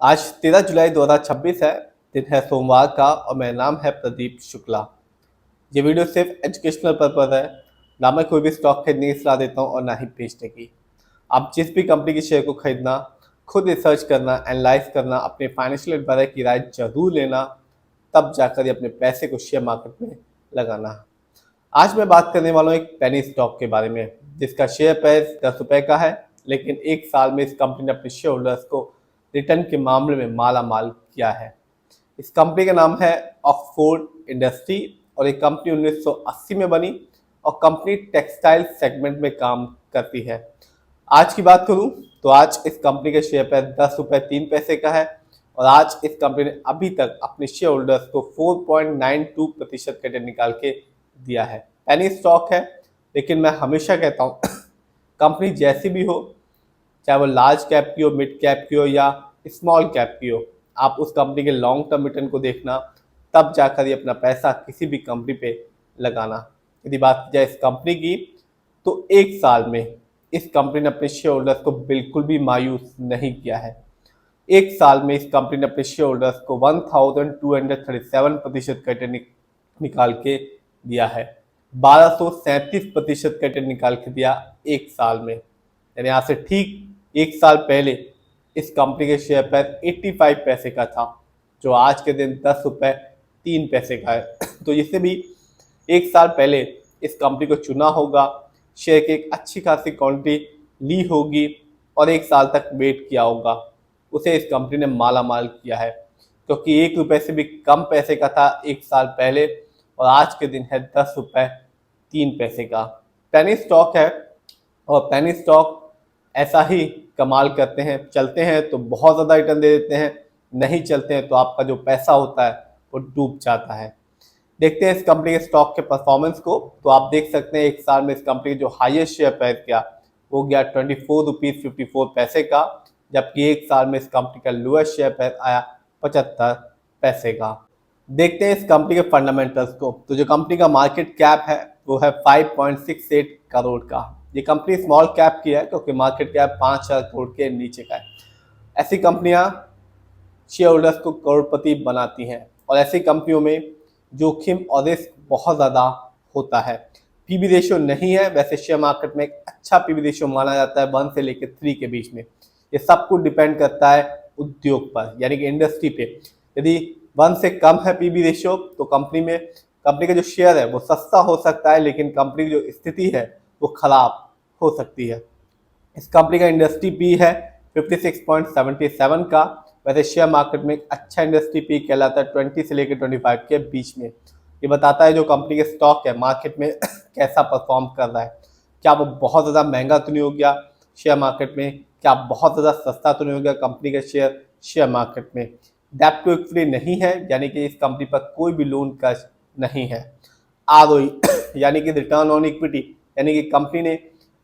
आज 13 जुलाई 2026 है। दिन है सोमवार का और मेरा नाम है प्रदीप शुक्ला। ये वीडियो सिर्फ एजुकेशनल पर्पज है। ना मैं कोई भी स्टॉक खरीदने की सलाह देता हूँ और ना ही बेचने की। आप जिस भी कंपनी के शेयर को खरीदना, खुद रिसर्च करना, एनालाइज करना, अपने फाइनेंशियल एडवाइजर की राय जरूर लेना, तब जाकर ये अपने पैसे को शेयर मार्केट में लगाना। आज मैं बात करने वाला हूँ एक पेनी स्टॉक के बारे में, जिसका शेयर प्राइस 10 रुपए का है, लेकिन एक साल में इस कंपनी ने अपने शेयर होल्डर्स को रिटर्न के मामले में माला माल किया है। इस कंपनी का नाम है ऑक्सफोर्ड इंडस्ट्री और ये कंपनी 1980 में बनी और कंपनी टेक्सटाइल सेगमेंट में काम करती है। आज की बात करूं तो आज इस कंपनी का शेयर प्राइस 10 रुपये 3 पैसे का है और आज इस कंपनी ने अभी तक अपने शेयर होल्डर्स को 4.92% का रिटर्न निकाल के दिया है। पेनी स्टॉक है, लेकिन मैं हमेशा कहता हूँ कंपनी जैसी भी हो, चाहे वो लार्ज कैप की हो, मिड कैप की हो या स्मॉल कैप की हो, आप उस कंपनी के लॉन्ग टर्म रिटर्न को देखना, तब जाकर ये अपना पैसा किसी भी कंपनी पे लगाना। यदि बात की जाए इस कंपनी की, तो एक साल में इस कंपनी ने अपने शेयर होल्डर्स को बिल्कुल भी मायूस नहीं किया है। एक साल में इस कंपनी ने अपने शेयर होल्डर्स को 1237% का रिटर्न निकाल के दिया है। 1237% का रिटर्न निकाल के दिया एक साल में। यानी आज से ठीक एक साल पहले इस कंपनी के शेयर पर 85 पैसे का था, जो आज के दिन 10 रुपये 3 पैसे का है। तो इससे भी एक साल पहले इस कंपनी को चुना होगा, शेयर की एक अच्छी खासी क्वांटिटी ली होगी और एक साल तक वेट किया होगा, उसे इस कंपनी ने माला माल किया है, क्योंकि 1 रुपये से भी कम पैसे का था एक साल पहले और आज के दिन है 10 रुपये 3 पैसे का। पेनी स्टॉक है और पेनी स्टॉक ऐसा ही कमाल करते हैं, चलते हैं तो बहुत ज़्यादा रिटर्न दे देते हैं, नहीं चलते हैं तो आपका जो पैसा होता है वो डूब जाता है। देखते हैं इस कंपनी के स्टॉक के परफॉर्मेंस को। तो आप देख सकते हैं एक साल में इस कंपनी जो हाईएस्ट शेयर प्राइस गया वो गया 24 रुपीज़ 54 पैसे का, जबकि एक साल में इस कंपनी का लोएस्ट शेयर प्राइस आया 75 पैसे का। देखते हैं इस कंपनी के फंडामेंटल्स को। तो जो कंपनी का मार्केट कैप है वो है 5.68 करोड़ का। ये कंपनी स्मॉल कैप की है क्योंकि मार्केट कैप 5,000 करोड़ के नीचे का है। ऐसी कंपनियां शेयर होल्डर्स को करोड़पति बनाती हैं और ऐसी कंपनियों में जोखिम और रिस्क बहुत ज़्यादा होता है। पीबी रेशियो नहीं है, वैसे शेयर मार्केट में एक अच्छा पीबी रेशियो माना जाता है 1 से लेकर 3 के बीच में। ये सब कुछ डिपेंड करता है उद्योग पर, यानी कि इंडस्ट्री पे। यदि 1 से कम है पीबी रेशियो तो कंपनी का जो शेयर है वो सस्ता हो सकता है, लेकिन कंपनी की जो स्थिति है वो खराब हो सकती है। इस कंपनी का इंडस्ट्री पी है 56.77 का। वैसे शेयर मार्केट में एक अच्छा इंडस्ट्री पी कहलाता है 20 से लेकर 25 के बीच में। ये बताता है जो कंपनी के स्टॉक है मार्केट में कैसा परफॉर्म कर रहा है। क्या वो बहुत ज़्यादा महंगा तो नहीं हो गया शेयर मार्केट में, क्या बहुत ज़्यादा सस्ता तो नहीं हो गया कंपनी का शेयर मार्केट में। डेब्ट टू इक्विटी नहीं है, यानी कि इस कंपनी पर कोई भी लोन कर्ज नहीं है। आरओई यानी कि रिटर्न ऑन इक्विटी, यानी कि कंपनी ने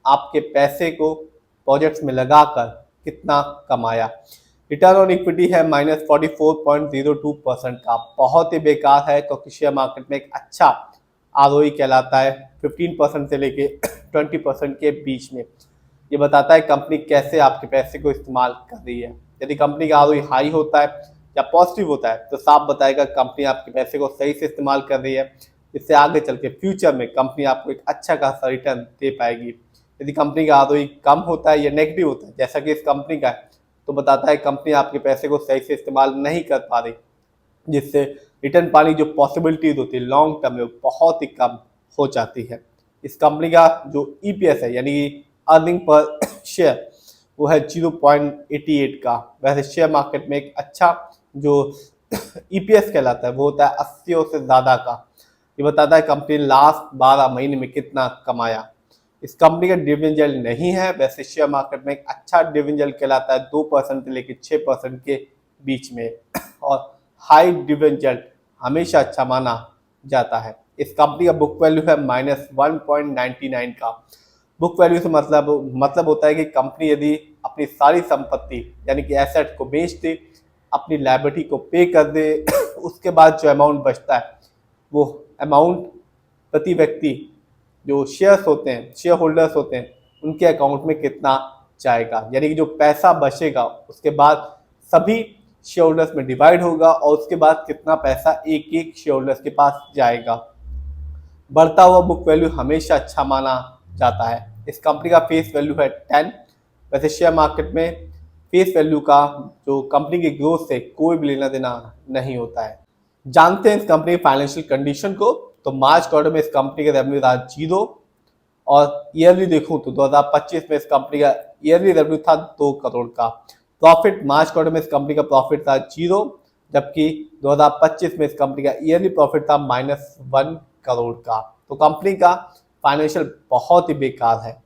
आपके पैसे को प्रोजेक्ट्स में लगाकर कितना कमाया। रिटर्न ऑन इक्विटी है -44.02% का, बहुत ही बेकार है क्योंकि शेयर मार्केट में एक अच्छा आरओई कहलाता है 15% से लेके 20% के बीच में। ये बताता है कंपनी कैसे आपके पैसे को इस्तेमाल कर रही है। यदि कंपनी का आरओई हाई होता है या पॉजिटिव होता है तो साफ बताएगा कंपनी आपके पैसे को सही से इस्तेमाल कर रही है, इससे आगे चल के फ्यूचर में कंपनी आपको एक अच्छा खासा रिटर्न दे पाएगी। यदि कंपनी का आरओई कम होता है या नेगेटिव होता है, जैसा कि इस कंपनी का है, तो बताता है कंपनी आपके पैसे को सही से इस्तेमाल नहीं कर पा रही, जिससे रिटर्न पाने की जो पॉसिबिलिटीज होती है लॉन्ग टर्म में बहुत ही कम हो जाती है। इस कंपनी का जो ईपीएस है, यानी अर्निंग पर शेयर, वो है 0.88 का। वैसे शेयर मार्केट में एक अच्छा जो ईपीएस कहलाता है वो होता है 80 से ज़्यादा का। ये बताता है कंपनी लास्ट 12 महीने में कितना कमाया। इस कंपनी का डिविडेंड यील्ड नहीं है, वैसे शेयर मार्केट में एक अच्छा डिविडेंड यील्ड कहलाता है 2% से लेकर 6% के बीच में और हाई डिविडेंड यील्ड हमेशा अच्छा माना जाता है। इस कंपनी का बुक वैल्यू है -1.99 का। बुक वैल्यू से मतलब होता है कि कंपनी यदि अपनी सारी संपत्ति यानी कि एसेट को बेच दे, अपनी लायबिलिटी को पे कर दे, उसके बाद जो अमाउंट बचता है वो अमाउंट प्रति व्यक्ति जो शेयर्स होते हैं, शेयर होल्डर्स होते हैं, उनके अकाउंट में कितना जाएगा, यानी कि जो पैसा बचेगा उसके बाद सभी शेयर होल्डर्स में डिवाइड होगा और उसके बाद कितना पैसा एक एक शेयर होल्डर्स के पास जाएगा। बढ़ता हुआ बुक वैल्यू हमेशा अच्छा माना जाता है। इस कंपनी का फेस वैल्यू है 10। वैसे शेयर मार्केट में फेस वैल्यू का जो कंपनी की ग्रोथ से कोई भी लेना देना नहीं होता है। जानते हैं इस कंपनी की फाइनेंशियल कंडीशन को। तो मार्च क्वार्टर में इस कंपनी का रेवेन्यू था 0 और ईयरली देखूं तो 2025 में इस कंपनी का ईयरली रेवेन्यू था 2 करोड़ का। प्रॉफिट मार्च क्वार्टर में इस कंपनी का प्रॉफिट था 0, जबकि 2025 में इस कंपनी का ईयरली प्रॉफिट था -1 करोड़ का। तो कंपनी का फाइनेंशियल बहुत ही बेकार है।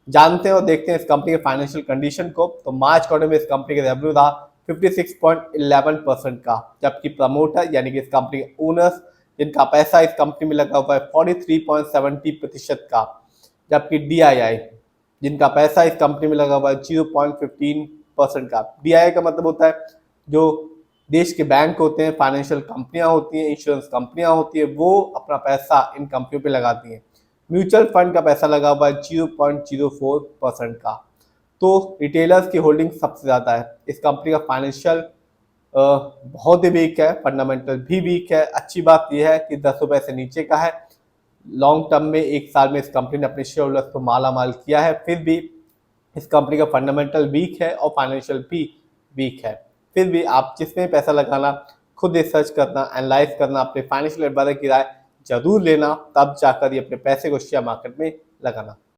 जानते हैं और देखते हैं इस कंपनी के फाइनेंशियल कंडीशन को। तो मार्च क्वार्टर में इस कंपनी का रेवेन्यू था 56.11% का, जबकि प्रमोटर यानी कि इस कंपनी के ओनर्स जिनका पैसा इस कंपनी में लगा हुआ है 43.70% का, जबकि डीआईआई जिनका पैसा इस कंपनी में लगा हुआ है 0.15% का। डीआईआई का मतलब होता है जो देश के बैंक होते हैं, फाइनेंशियल कंपनियां होती हैं, इंश्योरेंस कंपनियां होती है, वो अपना पैसा इन कंपनियों पे लगाती हैं। म्यूचुअल फंड का पैसा लगा हुआ है 0.04% का। तो रिटेलर्स की होल्डिंग सबसे ज़्यादा है। इस कंपनी का फाइनेंशियल बहुत ही वीक है, फंडामेंटल भी वीक है। अच्छी बात यह है कि 10 रुपए से नीचे का है। लॉन्ग टर्म में एक साल में इस कंपनी ने अपने शेयर होल्डर्स को माला माल किया है। फिर भी इस कंपनी का फंडामेंटल वीक है और फाइनेंशियल भी वीक है। फिर भी आप जिसमें पैसा लगाना, खुद रिसर्च करना, एनालाइज करना, अपने फाइनेंशियल एडवाइजर की राय जरूर लेना, तब जाकर ये अपने पैसे को शेयर मार्केट में लगाना।